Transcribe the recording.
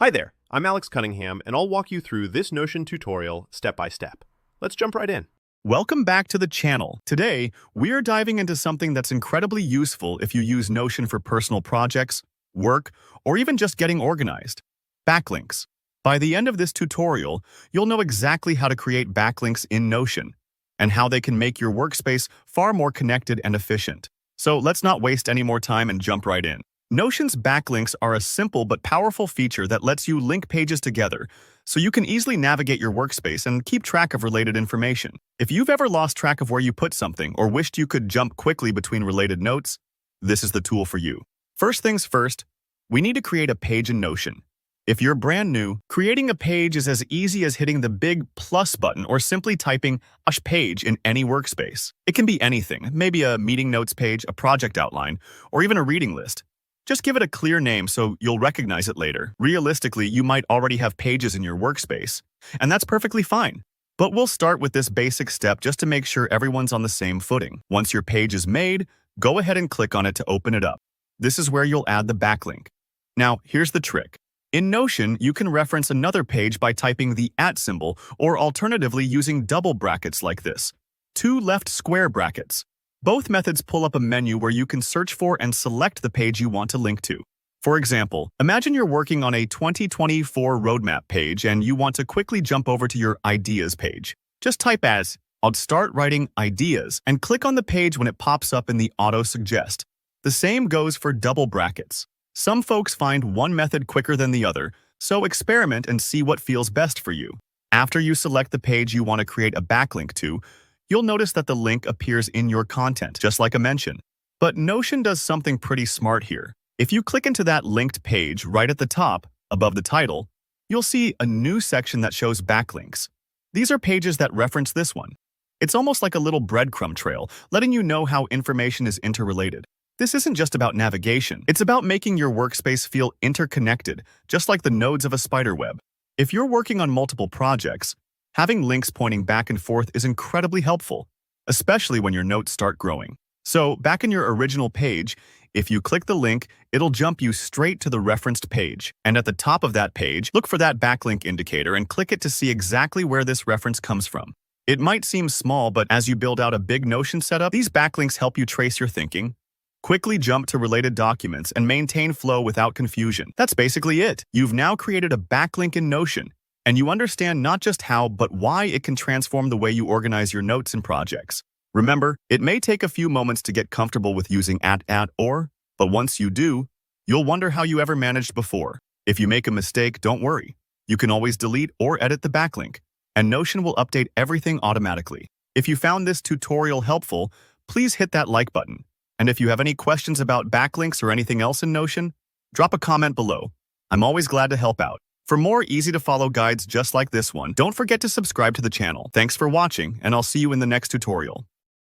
Hi there, I'm Alex Cunningham, and I'll walk you through this Notion tutorial step by step. Let's jump right in. Welcome back to the channel. Today, we are diving into something that's incredibly useful if you use Notion for personal projects, work, or even just getting organized. Backlinks. By the end of this tutorial, you'll know exactly how to create backlinks in Notion and how they can make your workspace far more connected and efficient. So let's not waste any more time and jump right in. Notion's backlinks are a simple but powerful feature that lets you link pages together so you can easily navigate your workspace and keep track of related information. If you've ever lost track of where you put something or wished you could jump quickly between related notes, this is the tool for you. First things first, we need to create a page in Notion. If you're brand new, creating a page is as easy as hitting the big plus button or simply typing page in any workspace. It can be anything, maybe a meeting notes page, a project outline, or even a reading list. Just give it a clear name so you'll recognize it later. Realistically, you might already have pages in your workspace, and that's perfectly fine. But we'll start with this basic step just to make sure everyone's on the same footing. Once your page is made, go ahead and click on it to open it up. This is where you'll add the backlink. Now, here's the trick. In Notion, you can reference another page by typing the @ symbol or alternatively using double brackets like this. 2 left square brackets. Both methods pull up a menu where you can search for and select the page you want to link to. For example, imagine you're working on a 2024 roadmap page and you want to quickly jump over to your Ideas page. Just type I'll start writing Ideas and click on the page when it pops up in the Auto Suggest. The same goes for double brackets. Some folks find one method quicker than the other, so experiment and see what feels best for you. After you select the page you want to create a backlink to, you'll notice that the link appears in your content, just like a mention. But Notion does something pretty smart here. If you click into that linked page right at the top, above the title, you'll see a new section that shows backlinks. These are pages that reference this one. It's almost like a little breadcrumb trail, letting you know how information is interrelated. This isn't just about navigation. It's about making your workspace feel interconnected, just like the nodes of a spider web. If you're working on multiple projects, having links pointing back and forth is incredibly helpful, especially when your notes start growing. So, back in your original page, if you click the link, it'll jump you straight to the referenced page. And at the top of that page, look for that backlink indicator and click it to see exactly where this reference comes from. It might seem small, but as you build out a big Notion setup, these backlinks help you trace your thinking, quickly jump to related documents, and maintain flow without confusion. That's basically it. You've now created a backlink in Notion, and you understand not just how, but why it can transform the way you organize your notes and projects. Remember, it may take a few moments to get comfortable with using or, but once you do, you'll wonder how you ever managed before. If you make a mistake, don't worry. You can always delete or edit the backlink, and Notion will update everything automatically. If you found this tutorial helpful, please hit that like button. And if you have any questions about backlinks or anything else in Notion, drop a comment below. I'm always glad to help out. For more easy-to-follow guides just like this one, don't forget to subscribe to the channel. Thanks for watching, and I'll see you in the next tutorial.